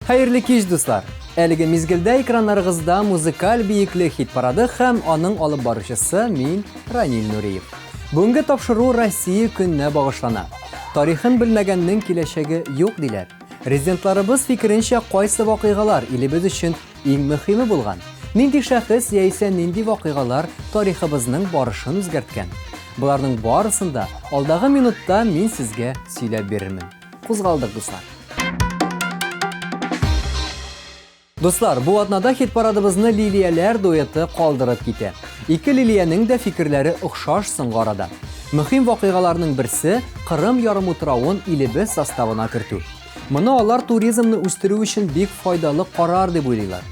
Hayırlı kech dostlar. Әлеге мизгелдә экраннарыгызда музыкаль бийекле хит парады һәм аның алып баручысы мин Ранил Нуриев. Бүгенге тапшыру Россия көненә багышлана. Тарихын белмәгәннең киләчәге юк диләр. Резидентларыбыз фикеренчә кайсы вакыйгалар илебез өчен иң мөһиме булган? Нинди шәхес яисә нинди вакыйгалар тарихыбызның барышын үзгәрткән? Буларның барысын да алдагы минутта мин сезгә сөйләп бирермен. Кузгалдык дуслар. Достар, бу атнада хит парадыбызны Лилияләр дуэты калдырып китә. Ике Лилиянең дә фикерләре охшаш соңгы арада. Мөһим вакыйгаларның берсе Кырым ярымутравын илебез составына кертү. Моны алар туризмны үстерү өчен бик файдалы карар дип уйлыйлар.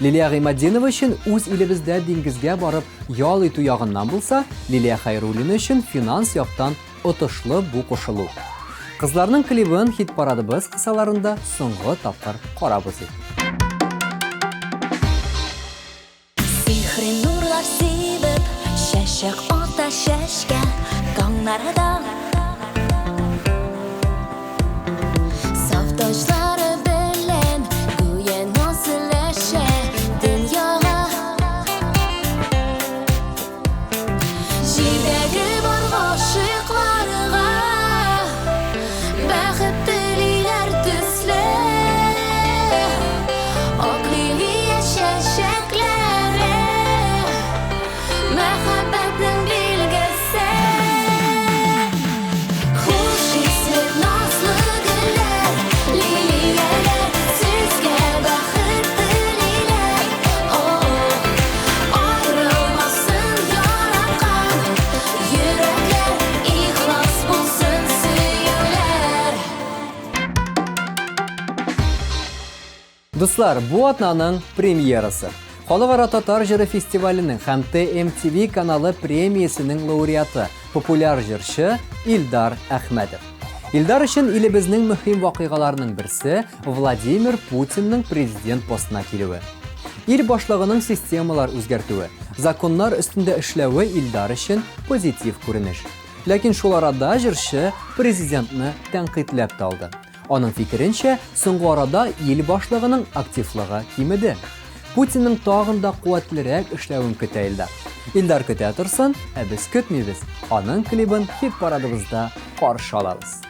Лилия Гыймаддинова өчен үз илебездә диңгезгә барып ял итү ягыннан булса, Лилия Хайруллина өчен финанс яктан отышлы бу кушылу. Кызларның клибын хит парадыбыз кысаларында соңгы тапкыр карабыз. Nurlar sibib, şəşək ota şəşkə qanlarada Saftaşları bilən güyə nasıl əşə dünyağa Jirdəgi var aşıqlarığa Bəxət dililər düzlə Aqliliyə şəşəklər Dostlar, bu atnaның премьерасы. Халыкара татар җыры фестиваленең һәм TMTV каналы премиясенең лауреаты, популяр җырчы Илдар Әхмәтов. Илдар өчен илебезнең мөһим вакыйгаларның берсе Владимир Путинның президент постына килүе. Ил башлыгының системалар үзгәртүе, законнар өстендә эшләве Илдар өчен позитив күренеш. Ләкин шул арада җырчы президентны тәнкыйтьләп алды. Аның фикеренчә, соңгы арада ил башлыгының активлыгы кимеде. Путинның тагын да куәтлерәк эшләвен көтә Илдар. Илдар көтә торсын, ә без көтмибез. Аның клибын хит парадыбызда каршы алабыз.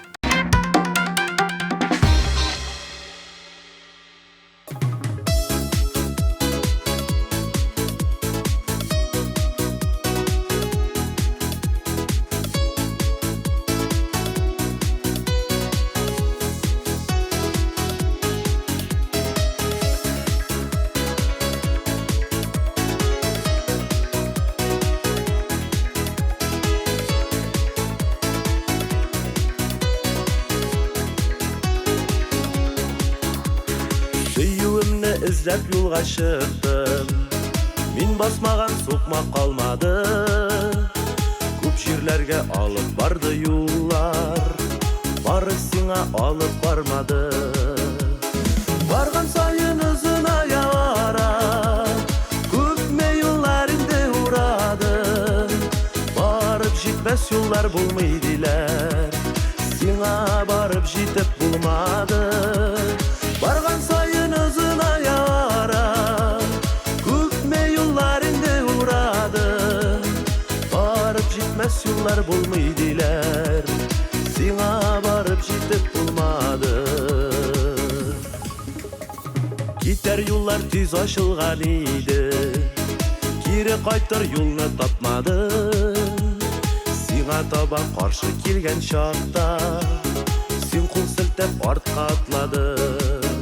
İzlep yolga çıktım Min basmagan sokma kalmadı Көп жерлерге алып барды yollar Бары сиңа алып бармады Барган сайын ызын аялара Көпме yollar инде урадым Барып жетмес yollar булмыйдилер Сиңа барып жетіп булмады Барган сайын ызын аялара Көпме yollar инде урадым Барып жетмес yollar булмыйдилер Сиңа барып жетіп булмады Китер yollar тиз ачылган иде Кире кайтыр юлны тапмадым Сиңа таба каршы килгән чакта Син кул селтәп артка атладың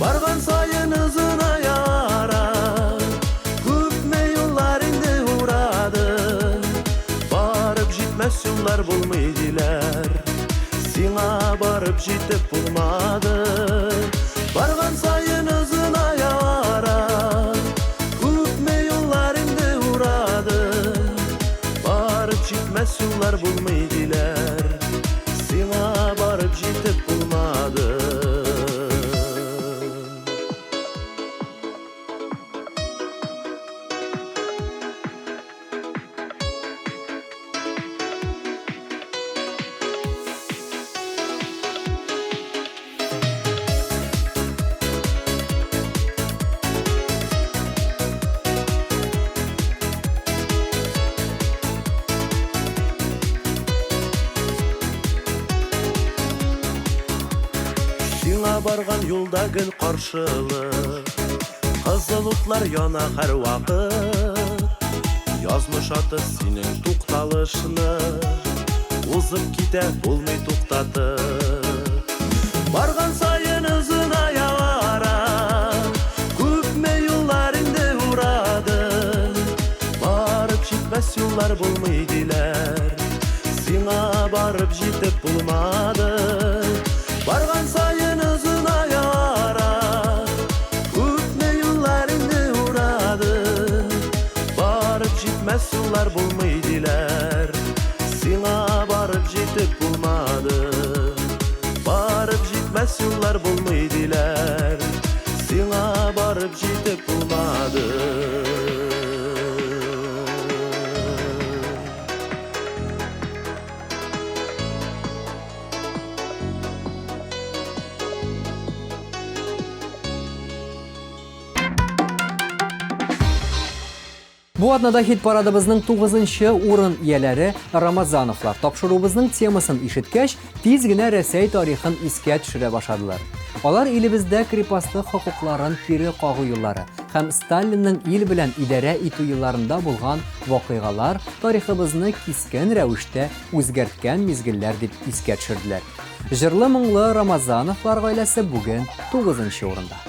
Барган сайын ызын аялара Көпме yollar инде урадым Барып жетмес yollar булмыйдилер Сиңа барып жетіп булмады Барган сайын ызын аялара Көпме yollar инде урадым Барып жетмес yollar булмыйдилер Сиңа барып жетіп булмады барган юлда гел каршылык, кызыл утлар яна һәр вакыт. Язмыш аты синең тукталышны, узып китә булмый туктатып. Барган сайын узын аялара, күпме юллар инде урадың. Барып җитмәс юллар булмый диләр, сиңа барып җитеп булмады. Барган сайын узын аялара, күпме юллар инде урадың. Барып җитмәс юллар булмый диләр, сиңа барып җитеп булмады. Барып җитмәс юллар булмый диләр, сиңа барып җитеп булмады. Бу атнада хит парадыбызның 9-нчы урын ияләре Рамазановлар тапшыруыбызның темасын ишеткәч, тиз генә Рәсәй тарихын искә төшерә башладылар. Алар илебездә крепостлык хокукларын кире кагу юллары һәм Сталинның ил белән идарә итү елларында булган вакыйгалар тарихыбызны кискен рәвештә үзгәрткән мизгелләр дип искә төшерделәр. Җырлы-моңлы Рамазановлар гаиләсе бүген 9-нчы урында.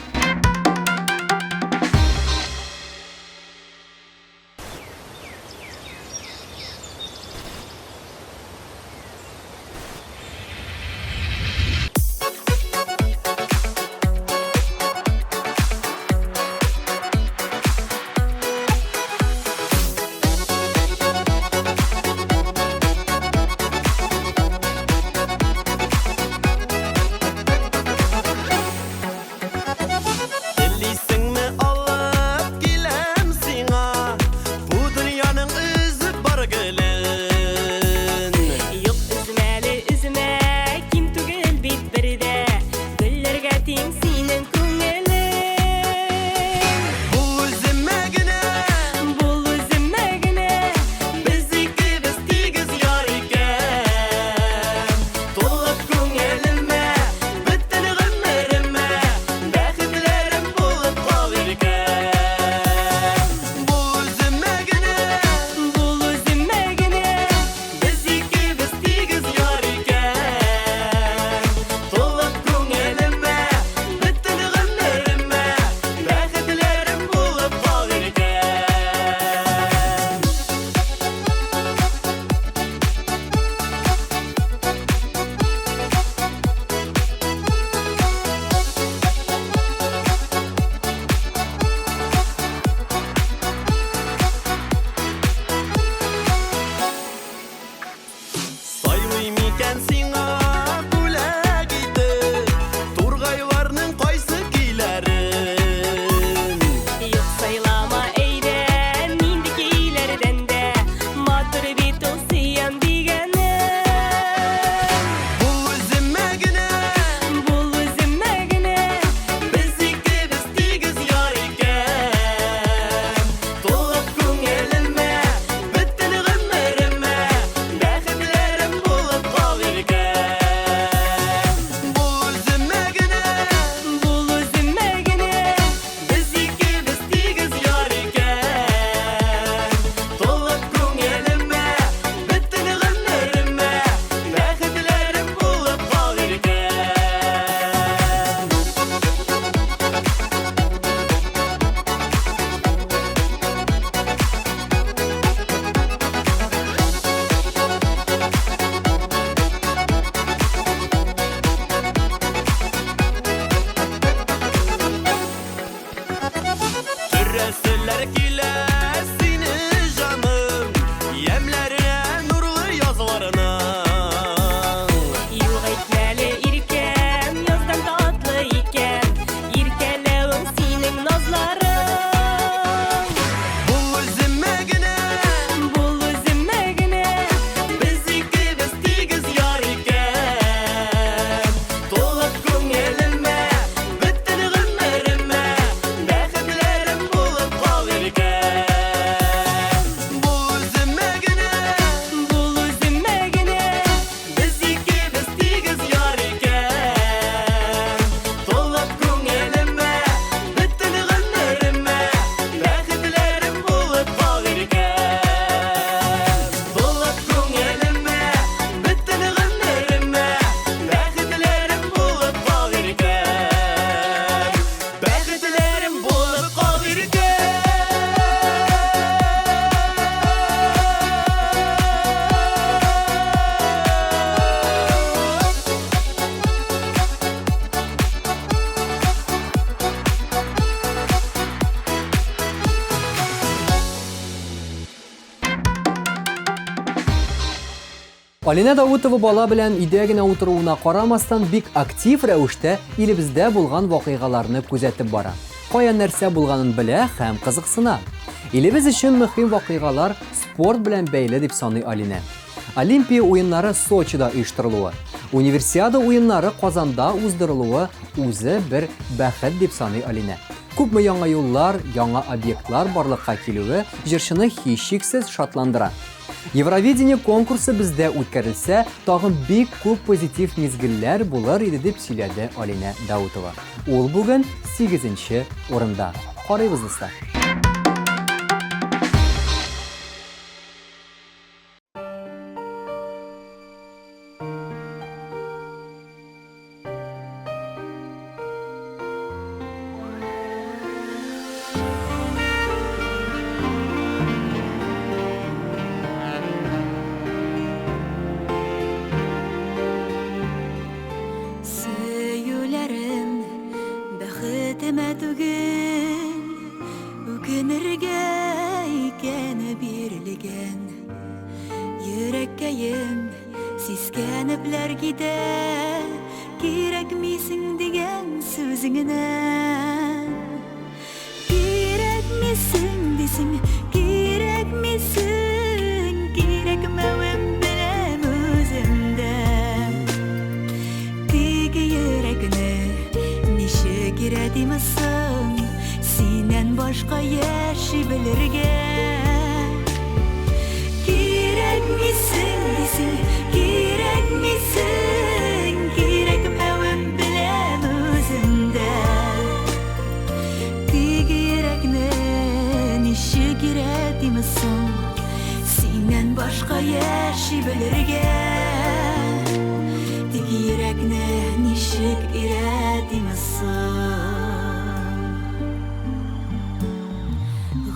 Алина Даутова бала белән өйдә генә утыруына карамастан бик актив рәвештә илебездә булган вакыйгаларны күзәтеп бара. Кая нәрсә булганын белә һәм кызыксына. Илебез өчен мөһим вакыйгалар спорт белән бәйле дип саный Алина. Олимпия уеннары Сочида оештырылуы, Универсиада уеннары Казанда уздырылуы үзе бер бәхет дип саный Алина. Күпме яңа юллар, яңа объектлар барлыкка килүе җырчыны һичшиксез шатландыра. Евровидение конкурсы бездә үткәрелсә, тагын бик күп позитив мизгелләр булыр иде дип сөйләде Алина Даутова. Ул бүген 8нче урында. Карыйбыз дуслар. Сөюләрем бәхетемә түгел, үкенергә икәне бирелгән. Йөрәккәем сискәнепләр китә, кирәкмисең дигән сүзеңнән. Кирәкмисең дисең, кирәкмисең, кирәкмәвем беләм үземдән. Кирәдимесең, синнән башка яши белергә. Кирәкмисең дисең, кирәкмисең, кирәкмәвем беләм үземдә. Тик йөрәкне ничек кирәдимесең, синнән башка яши белергә. Тик йөрәкне ничек иратимесең.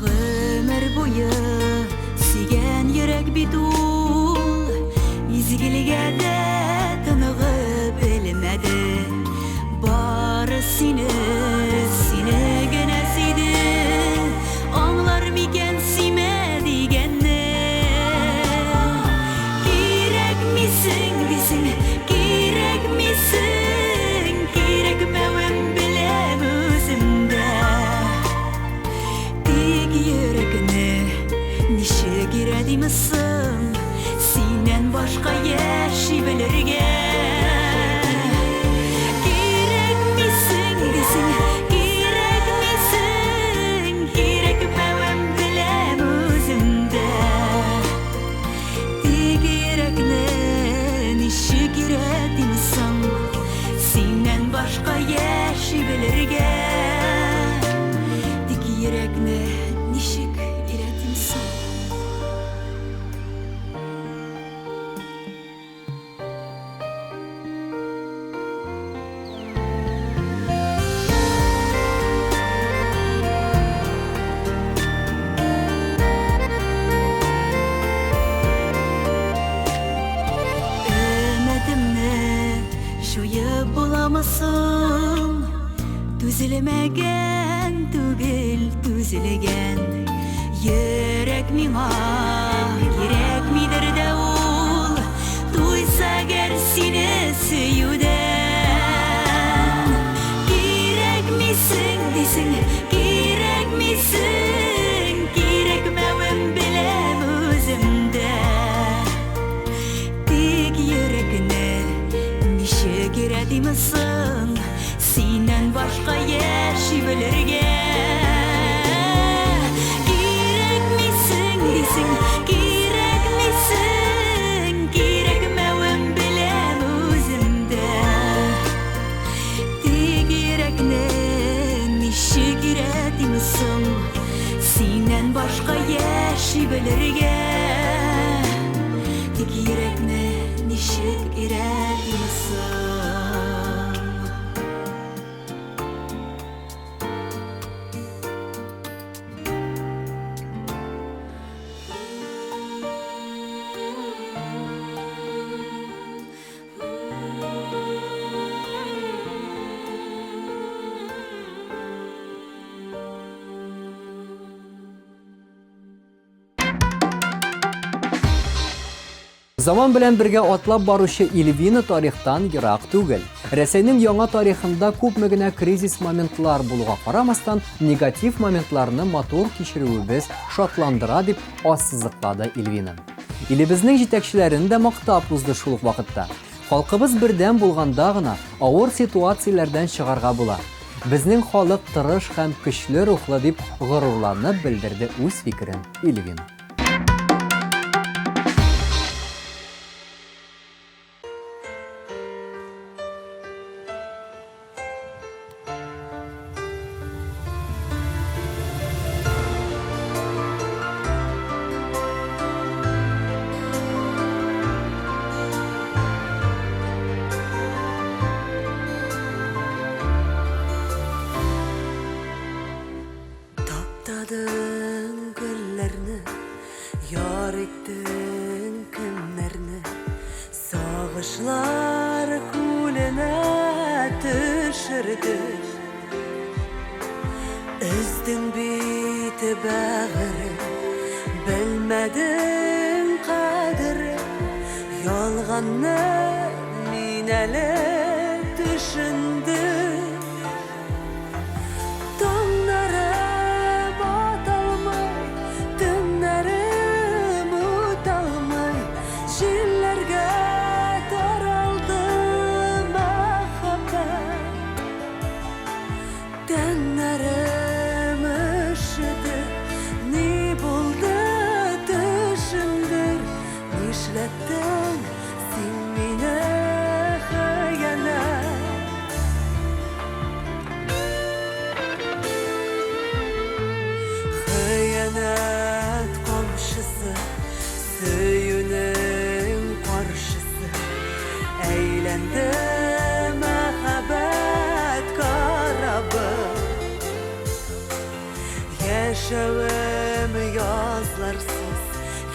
Гомер буе сөйгән йөрәк бит ул, изгелегә дә тыныгып белмәде. Бары сине генә сөйде, аңлар микән сөймә дигәнне. Кирәкмисең дисең, кирәкмисең, кирәкмәвем беләм үземдә. Тик йөрәкне ничек иратимесең, синнән башка яши белергә. Кирәкмисең дисең, кирәкмисең, кирәкмәвем беләм үземдә. Тик йөрәкне ничек иратимесең, синнән башка яши белергә. Тик йөрәкне ничек иратимсың. Өмәтемне жуеп буламысың, түзелмәгән түгел түзелгән. Йөрәк миңа кирәкмидер дә ул, туйса гәр сине сөюдән. Кирәкмисең дисең, кирәкмисең, кирәкмәвем беләм үземдә. Тик йөрәкне ничек иратимесең, синнән башка яши белергә. Кирәкмисең дисең, кирәкмисең, кирәкмәвем беләм үземдә. Тик йөрәкне ничек иратимесең, синнән башка яши белергә. Тик йөрәкне ничек иратимесең. Заман белән бергә атлап баручы Ильвина тарихтан ерак түгел. Рәсәйнең яңа тарихында күпме генә кризис моментлар булуга карамастан, негатив моментларны матур кичерүебез шатландыра дип ассызыклады Ильвина. Илебезнең җитәкчеләрен дә мактап узды шул ук вакытта. Халкыбыз бердәм булганда гына авыр ситуацияләрдән чыгарга була. Безнең халык тырыш һәм көчле рухлы дип горурланып белдерде үз фикерен Ильвина. Таптадың гүлләрне, яр иттең көннәрне, сагышлар күленә төшерде. Өздең бит бәгыре, белмәдең кадере, ялганны мин әле төшендем. Yaşavım yazlarsız,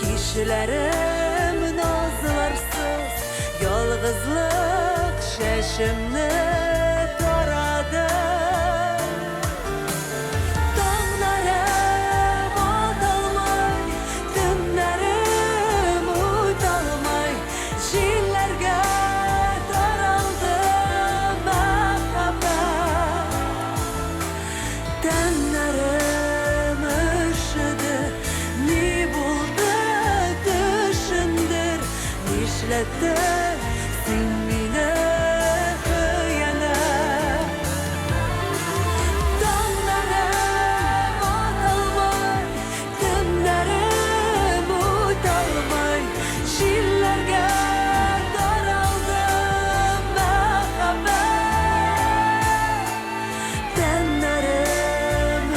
kişilerim nazlarsız, yalgızlık şeşimni taradı. Dağlarım atılmay, dümlerim utalmay, şillerge taraldı mehabbet. Tenlerim işletti sen mine hıyanet. Dağlarım atılmay, dümlerim utalmay, şillerge daraldı mehabbet. Tenlerim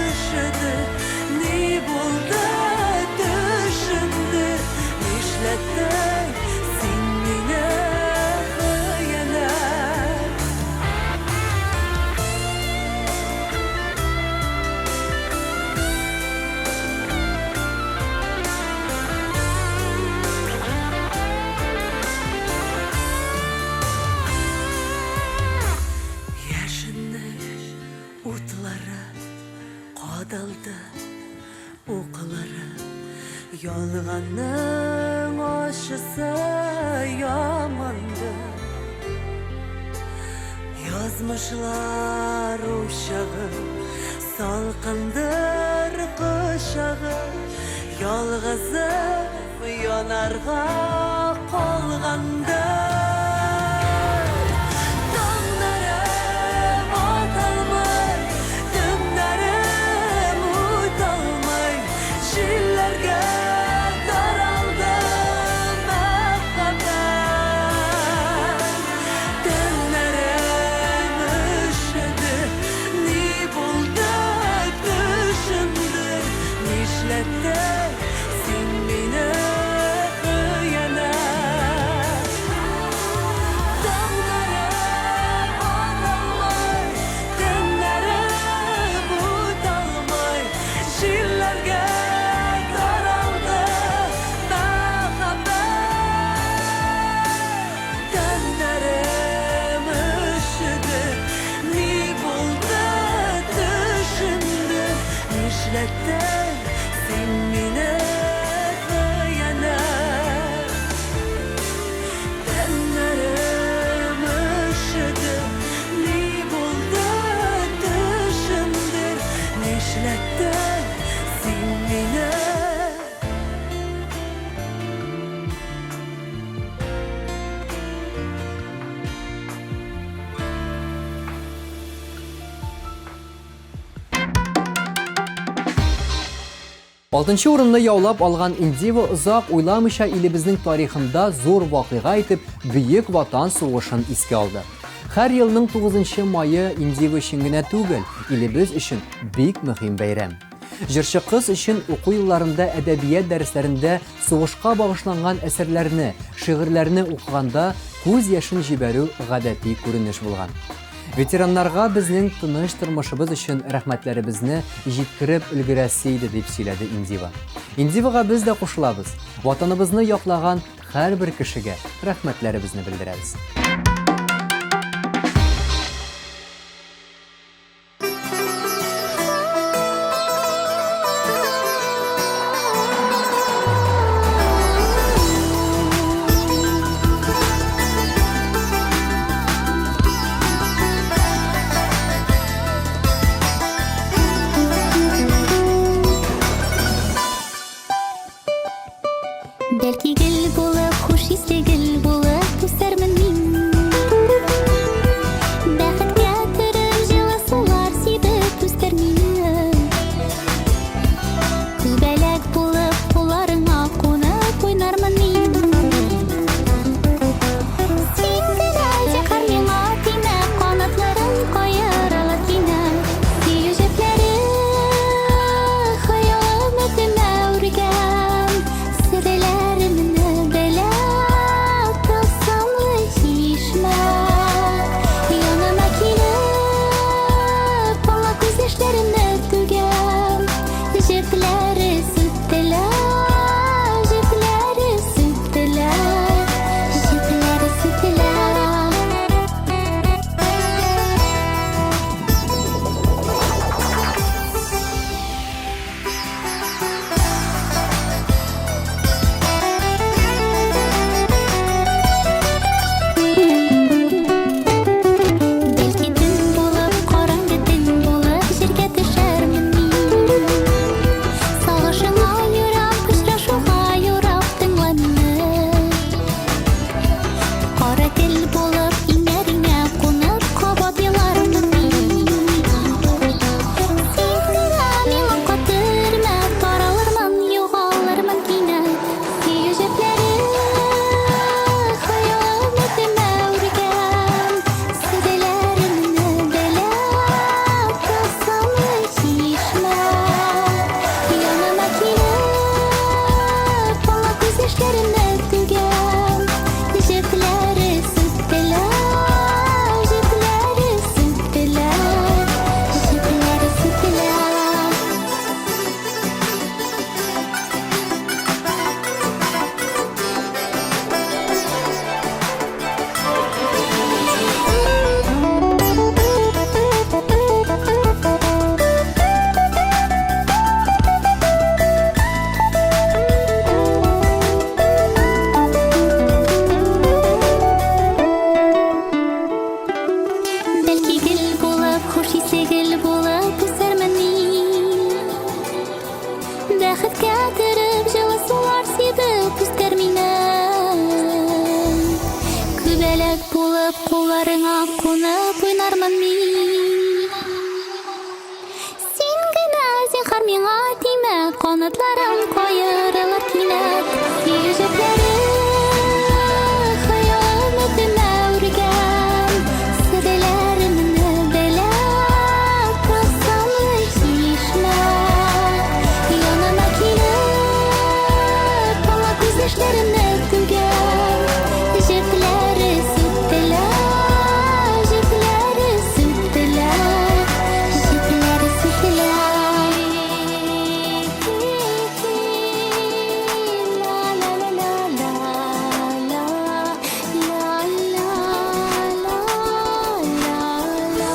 üşüdü, ne buldu düşündü, işletti Qadaldı oqları, yalğanның aşısı yamandı. Yazmışlar uşağı, salqındır qışağı, yalğızım yanarğa qalğandı. Sen mine hıyanet. 6-нчы урынны яулап алган Индива озак уйламыйча илебезнең тарихында зур вакыйга итеп Бөек Ватан сугышын искә алды. Һәр елның 9 майы Индива өчен генә түгел, илебез өчен бик мөһим бәйрәм. Җырчы кыз өчен уку елларында әдәбият дәресләрендә сугышка багышланган әсәрләрне, шигырьләрне укыганда күз яшын җибәрү гадәти күренеш булган. Ветераннарга безнең тыныч тормышыбыз өчен рәхмәтләребезне җиткереп өлгерәсе иде дип сөйләде Индива. Индивага без дә кушылабыз. Ватаныбызны яклаган һәрбер кешегә рәхмәтләребезне белдерәбез. Бәлки гел булып, хуш исле гел булып, үсәрмен мин. Бәхеткә төреп, җылы сулар сибеп үстәр мине. Күбәләк булып, кулларыңа кунып уйнармын мин. Син генә җәһәр миңа тимә, канатларың каерылып кинә. Сөю җепләре, хыялым өтемә үргән. Серләремне беләп, тылсымлы чишмә. Яныма килеп, аңа күз яшьләремне түгәм. Җепләре сүттеләр, җепләре сүттеләр, җепләре сүттеләр. Бәлки төн булып, караңгы төн булып, җиргә төшәрмен мин. Сагышыңа юрап, очрашуга юрап тыңланны. Кара тел булып, иннәреңә кунып, кабат елармын мин. Син генә миңа катырма, таралырмын, югалырмын кинәт. Сөю җепләре, хыялым өтемә үргән. Серләремне беләп, тылсымлы чишмә. Яныма килеп, аңа күз яшьләремне түгәм. Җепләре сүттеләр, җепләре сүттеләр, җепләре сүттеләр. Бәлки гел булып, хуш исле гел булып, үсәрмен мин. Бәхеткә төреп, җылы сулар сибеп үстәр мине. Күбәләк булып, кулларыңа кунып уйнармын мин. Син генә зинһар миңа тимә, канатларың каерылыр кинәт. Сөю җепләре, хыялым өтемә үргән. Серләремне беләп, тылсымлы чишмә. Яныма килеп, аңа күз яшьләремне түгәм. Җепләре сүттеләр, җепләре сүттеләр, җепләре сүттеләр. Ла ла ла ла ла ла, ла ла ла ла.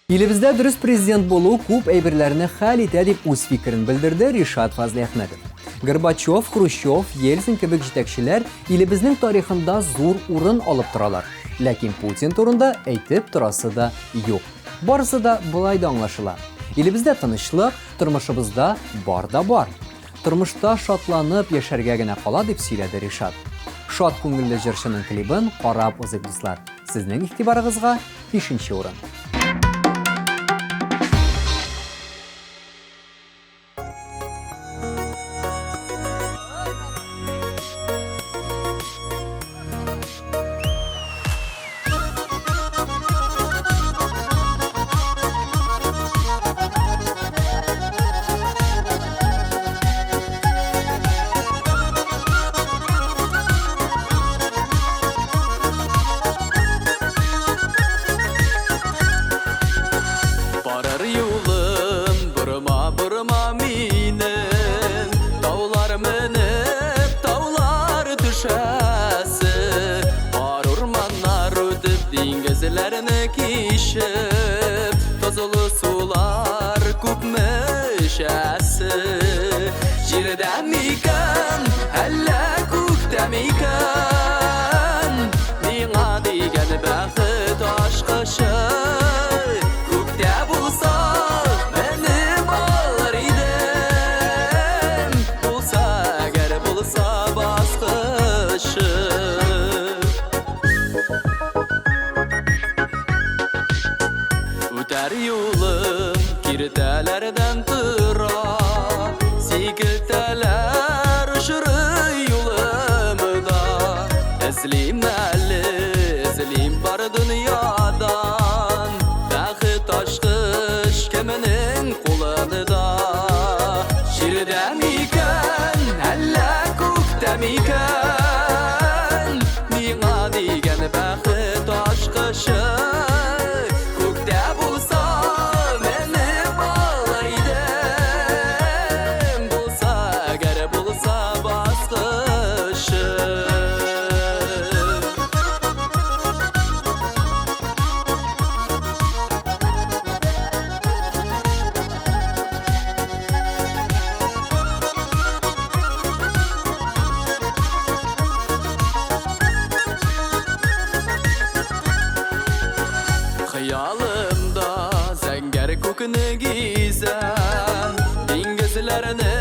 Илебездә дөрес президент булу күп әйберләрне хәл итә дип үз фикерен белдерде Ришат Фазли Әхмәтов. Горбачев, Хрущев, Ельцин кебек җитәкчеләр илебезнең тарихында зур урын алып торалар. Ләкин Путин турында әйтеп торасы да юк. Барысы да булай да аңлашыла. Илебездә тынычлык, тормышыбызда бар да бар. Тормышта шатланып яшәргә генә кала дип сөйләде Ришат. Шат күңелле җырчының клибын карап узык дуслар. Сезнең игътибарыгызга 5-нче урын. Atlar menip tavlar düşəsi Ar ormanlar ödüb dingizlərini kişib Tozulu sular kupmişəsi Jirdəmikən, hələ kukdəmikən Niğa digən bəxit aşqışı Kukdə bulsa mənim alır idim Bulsa əgər bulsa basqışı Ötər yolum kirtələrdən tıra Sikiltələr ışırı yolumda Əzlim əli, əzlim var dünyadan Bəxit aşqış kəminin qolunda Jirdəmikən, hələ kukdəmikən Niğa digən bəxit aşqışı Kukdə bulsa məni bağlar idim Bulsa əgər bulsa basqışı Xiyalımda zəngər kokunu gizəm Dingizlərini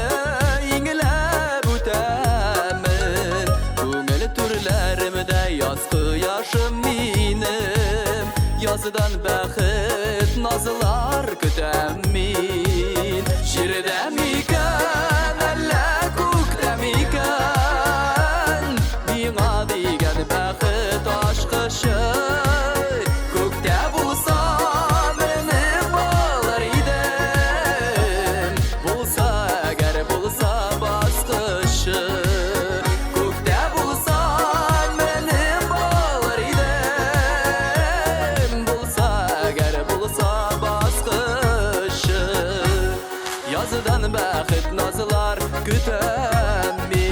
ingiləb ötəmin Көңіл türlərimdə yazqı yaşım minim Yazıdan bəxit nazılar kütəm min Jirdəmikən, hələ kukdəmikən Niğa digən bəxit aşqışı Kukdə bulsa məni bağlar idim Bulsa əgər bulsa basqışı Kukdə bulsa məni bağlar idim Bulsa əgər bulsa basqışı Yazıdan bəxit nazılar kütəm min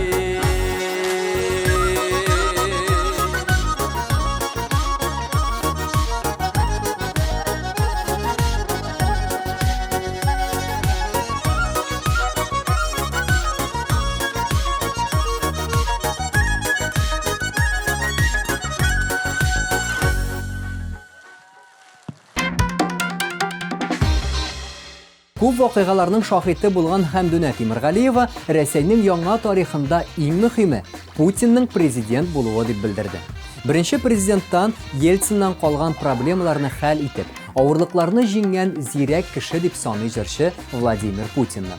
Күп вакыйгаларның шаһиты булган Хәмдүнә Тимергалиева Рәсәйнең яңа тарихында иң мөһиме Путинның президент булуы дип белдерде. Беренче президенттан Ельциннан калган проблемаларны хәл итеп, авырлыкларны җиңгән зирәк кеше дип саный җырчы Владимир Путинны.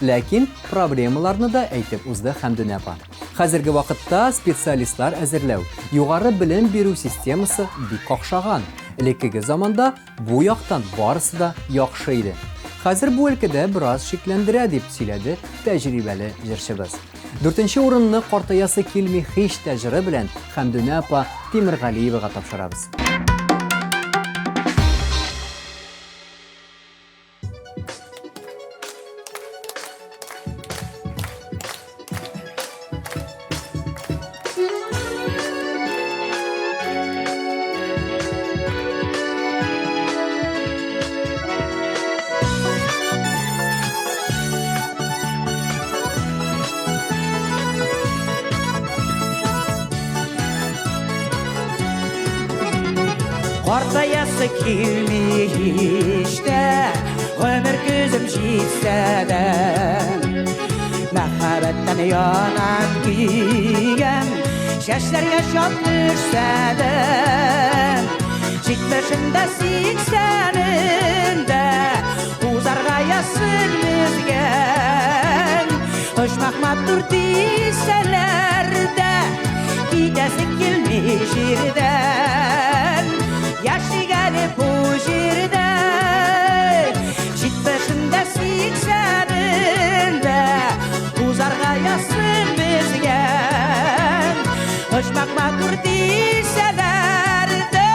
Ләкин проблемаларны да әйтеп узды Хәмдүнә апа. Хәзерге вакытта специалистлар әзерләү, югары белем бирү системасы бик какшаган. Элеккеге заманда бу яктан барысы да яхшы иде. Хәзер бу өлкәдә бераз шикләндерә дип сөйләде тәҗрибәле җырчыбыз. 4нче урынны картаясы килми һич тәҗрибә белән Хәмдүнә апа Тимергалиевага тапшырабыз. Ортаясы келмей işte Ömür gözüm жетсе de Мәхәббәттән янан күйгән Шәчләргә шат düşсә de Җитмешендә 80-ендә Узарга ясын безгән Очмак матур дисәләр дә Китәсе килмей җирдән Яшигәне бу җирдә Җитмешендә 80-ендә Узарга ясын безгән Очмак матур дисәләр дә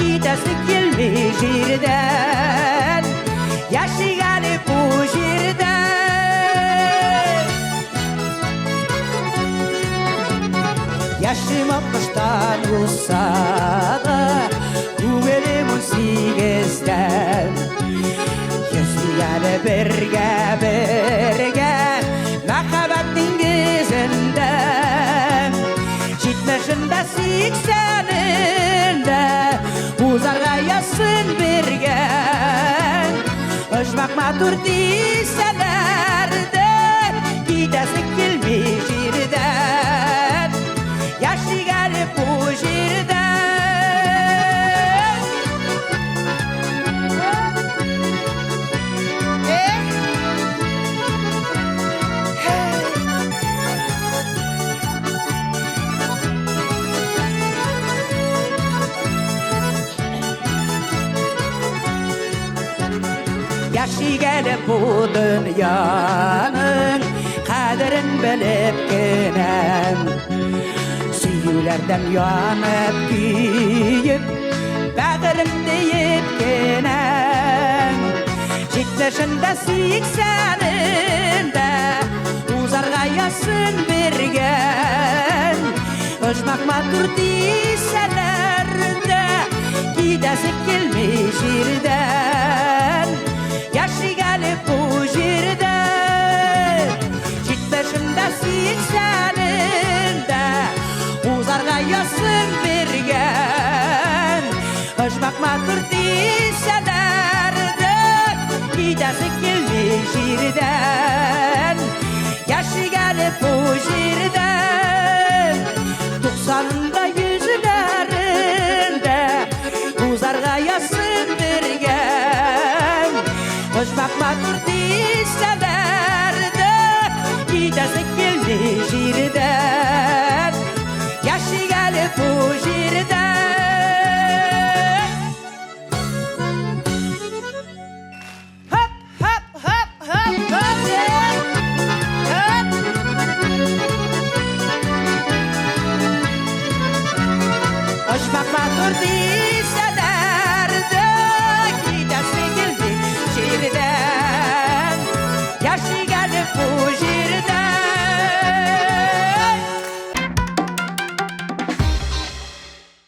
Китәсе килмей җирдән Яшигәне бу җирдә Yaşıma kıştan usağı Güvelimin sigizden Yüzlüyeli birge Makabat dengizinden Jitmişinde 80'inde Uzarga yazsın birge Öşmak matur deyselerde Gidesik gelmiş yerden Yaşı gelip bu yerden Yaşı gelip bu dünyanın Kaderin bilip gelen Süyülerden yanıp giyip Bağırım deyip gelen Jitmişinde 80'inde Uzarga yazsın birgen Öşmak matur deyselerde Gidesik gelmiş yerden Yaşı gelip bu yerden Jitmişinde 80'inde Uzarga yazsın birgen Öşmak matur deyselerde Gidesik gelmiş yerden Yaşı gelip bu yerden 90'ında yüzlerinde Uzarga yazsın birgen Öşmak matur deyselerde Gidesik gelmiş yerden Yaşı gelip bu yerden Hop hop hop hop hop Hop Öşmak matur deyselerde Gidesik gelmiş yerden Yaşı gelip bu yerden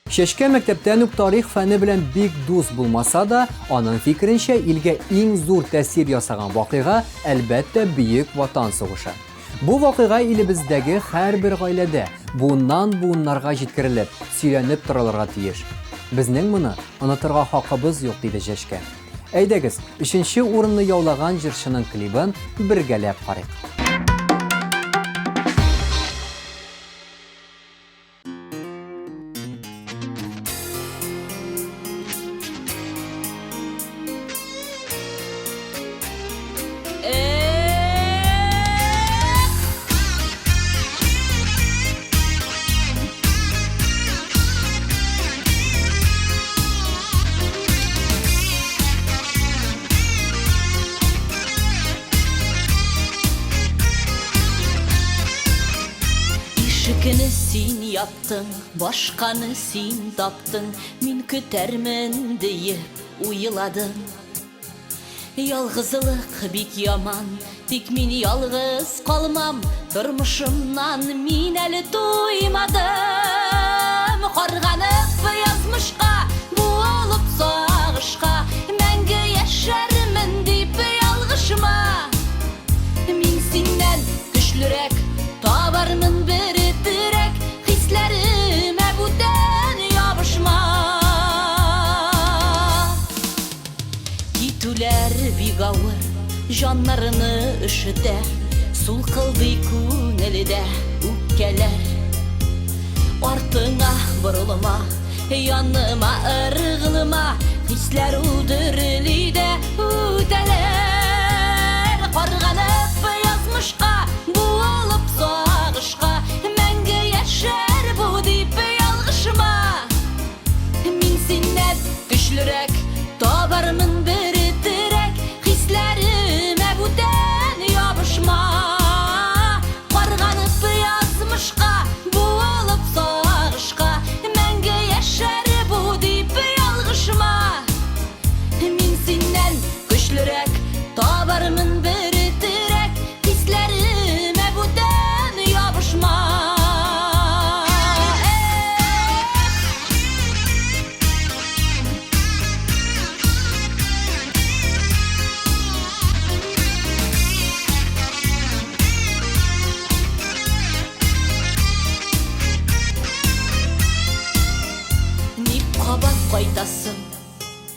Şeşke mektepten uq tarix fəni bilen big duz bulmasa da, onun fikrinçe ilge eng zo'r ta'sir yasagan voqea elbette büyük vatan soğuşu. Bu voqea ilimizdagi har bir oilada bundan bunlarga жеткирилib, suylanib turarlarga tiyish. Bizning buni unutirga haqqimiz yo'q deydi Şeşke. Aydagiz, 3-chi o'rinni yovlagan jirshining klibin birgalab qaraylik. Ишикini sen yaptın, başkanı sen taptın, min kütermen deyip uyuladın. Yalgızlık bik yaman, tik min yalgız kalmam, durmuşumdan min eli duymadım. Korganıp yazmışka, boğulup sağışka, menge yaşarımın deyip yalgışma. Min sinden güçlürek, tabarımın biri direk, hislerime buden yapışma. Gitüler bir gavur, canlarını üşüter, sul kıldı kunelide ukkeler. Ortına vurulma, yanıma ırgılıma, hisler udürlüde udeler. Korganıp yazmışka, boğulup sağışka, menge yaşar bu deyip yalgışma. Min sinden güçlürek, tabarımın biri direk, hislerime buden yapışma. Korganıp yazmışka, boğulup sağışka, menge yaşar bu deyip yalgışma. Min sinden güçlürek, tabarımın biri direk, hislerime buden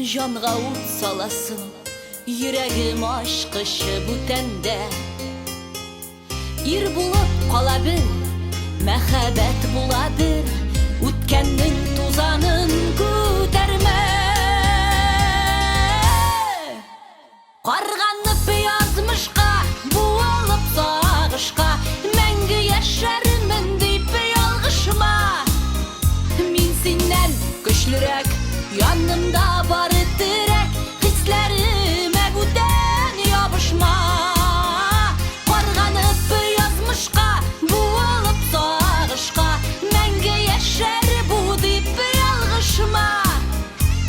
Жанға ут саласың, йөрәгем ашкышы бүтәндә. Ир булып кала бел, мәхәббәт була бел, үткәннең тузанын күтәрмә. Карганып язмышка, буылып сагышка, мәңге яшәрмен дип ялгышма. Мин синнән көчлерәк, янымда бары терәк, хисләремә бүтән ябышма. Карганып язмышка, буылып сагышка, мәңге яшәр бу дип ялгышма.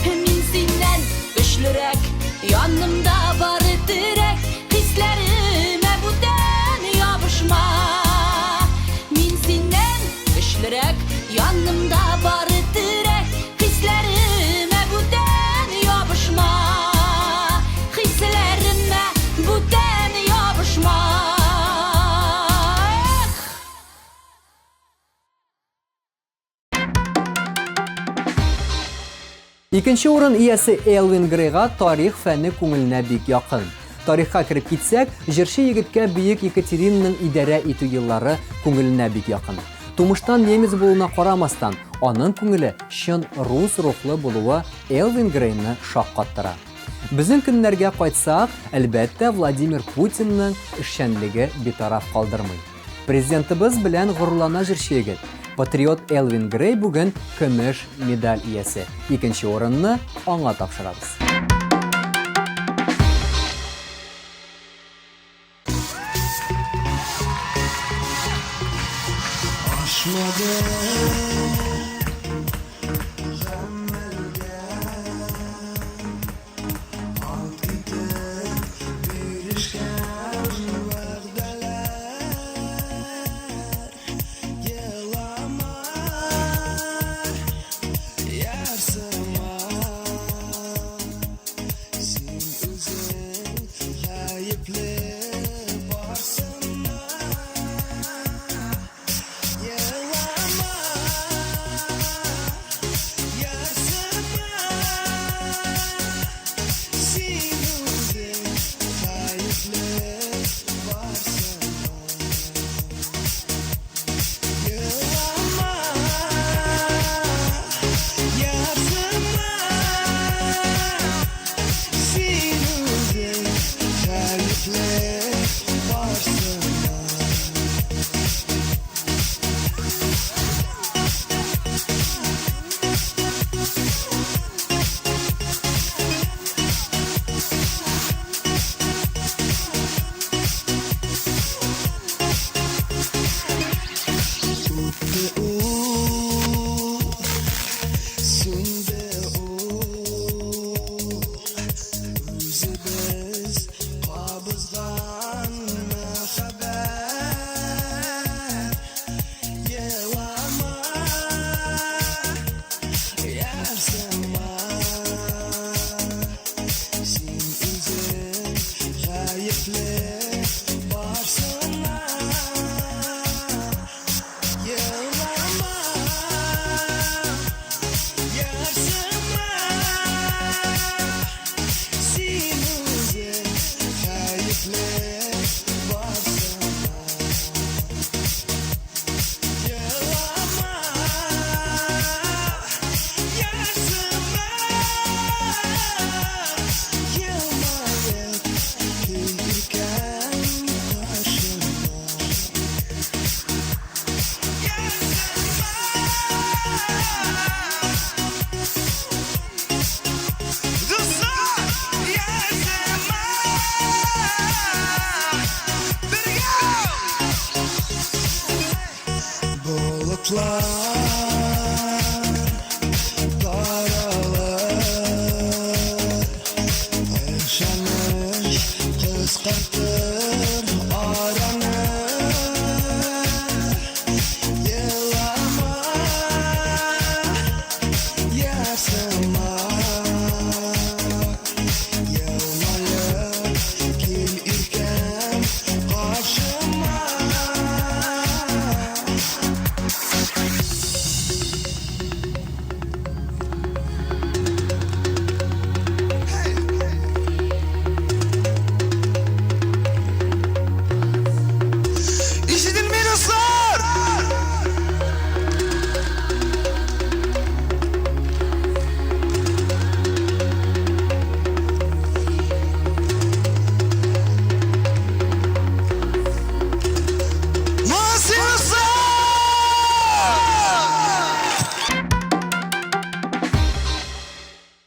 Мин синнән көчлерәк, янымда бары терәк, хисләремә бүтән ябышма. Мин синнән көчлерәк, янымда бары терәк, хисләремә бүтән ябышма. Хисләремә бүтән ябышма. Икенче урын иясе Элвин Грейга тарих фәнне күңеленә бик якын. Тарихка кирип китсәк, җырчы егеткә бөек Екатеринаның идарә итү еллары күңеленә бик якын. Тумыштан немец булуына карамастан, аның күңеле чын рус рухлы булуы Элвин Грейны шаккаттыра. Безнең көннәргә кайтсак, әлбәттә Владимир Путинның эшчәнлеге битараф калдырмый. Президентыбыз белән горурлана җырчы егет. Патриот Элвин Грей бүген көмеш медаль иясе. Икенче урынны аңа тапшырабыз.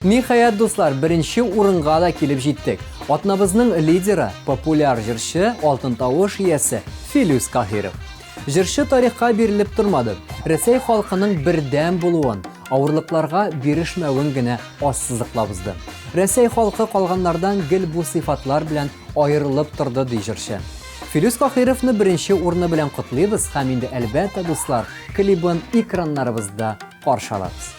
Нихаят дуслар, бірінші урынға да келіп жеттік. Атнабызның лидері, популяр жыршы, алтын тауыш иесі Филюс Кахиров. Жыршы тарихқа беріліп тұрмады. Ресей халқының бірден болуын, ауырлықларға берішмәуін гіне ассызықлабызды. Ресей халқы қалғанлардан гіл бұл сифатлар білән айырылып тұрды дей жыршы. Филюс Кахировны бірінші урны білән құтлайбыз, һәм инде әлбәттә дуслар, клибын экраннарыбызда қаршалабыз.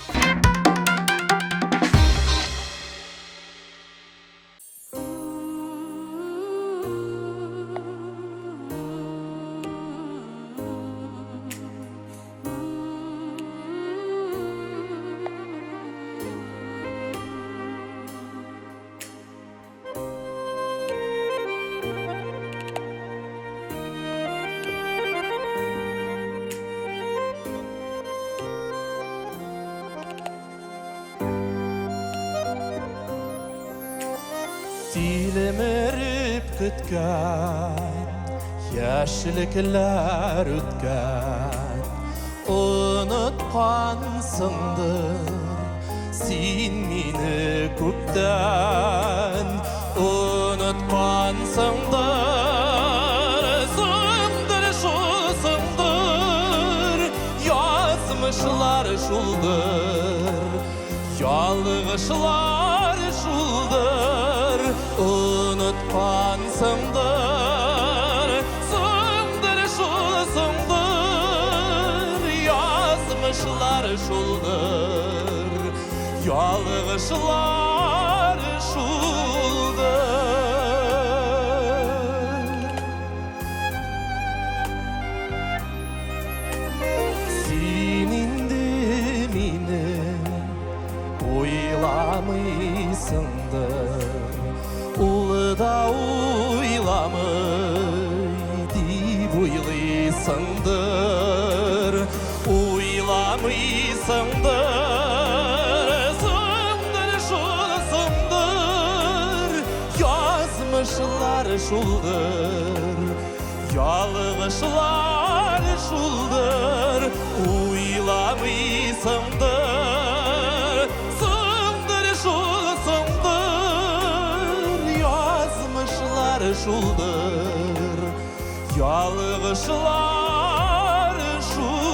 Силемеріп күткен, яшілікілер өткен, ұнытқансыңдыр, сен мені көптен, ұнытқансыңдыр, сыңдыр шусыңдыр, язмышылар шулдыр, ялғышылар шулдыр, ұнытқансыңдыр, сыңдыр шусыңдыр, язмышылар шулдыр, ялғышылар шулдыр. Сен инде мені ойламайсыңдыр, Улыда ойламай деп ойлайсыңдыр, ойламайсыңдыр, сыңдыр шулсыңдыр, язмышылар шулдыр, ялғышылар шулдыр, ойламайсыңдыр, сыңдыр шулсыңдыр, язмышылар шулдыр, ялғышылар шулдыр.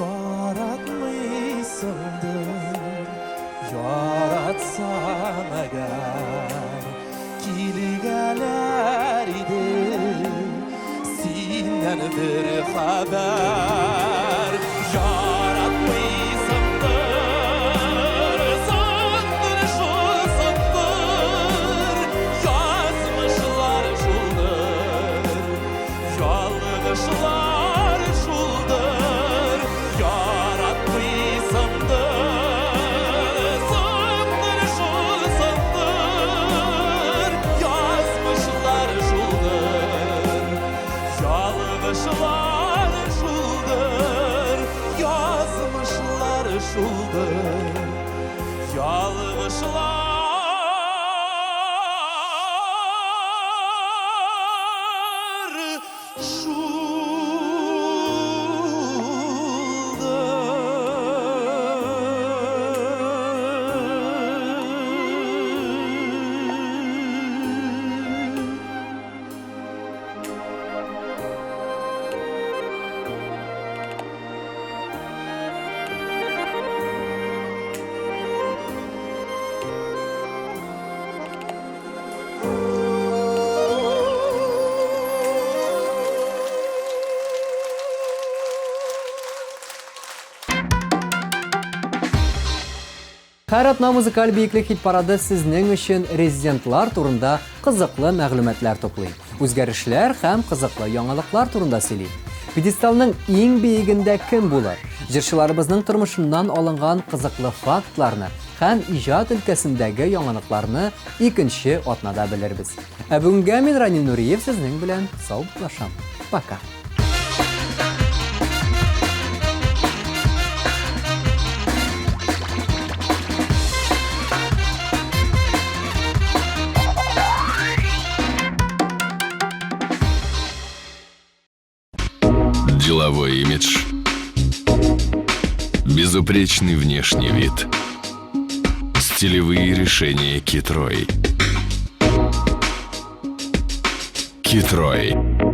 Yaratmıyorsundur, yaratsan eğer, kilgeler idi, senden bir haber. Yaratmıyorsundur, sandır şulsundur, yazmışlar şuldur, yalgışlar şuldur, yaratmıyorsundur, sandır şulsundur, yazmışlar şuldur, yalgışlar şuldur, yazmışlar şuldur, yalgışlar Қайратна музыкаль бейіклік хит парады сізнің үшін резидентлар турында қызықлы мәғлүмәтләр топлый. Үзгәрішләр һәм қызықлы яңалыклар турында сөйлей. Пьедесталның ең биігінде кім булыр? Җырчыларыбызның тормышыннан алынган кызыклы фактларны һәм иҗат өлкәсендәге яңалыкларны икенче атнада белербез. Ә бүгенгә мин Ранил Нуриев сезнең белән саубуллашам. Пока. Деловой имидж, безупречный внешний вид, стилевые решения Китрой. Китрой.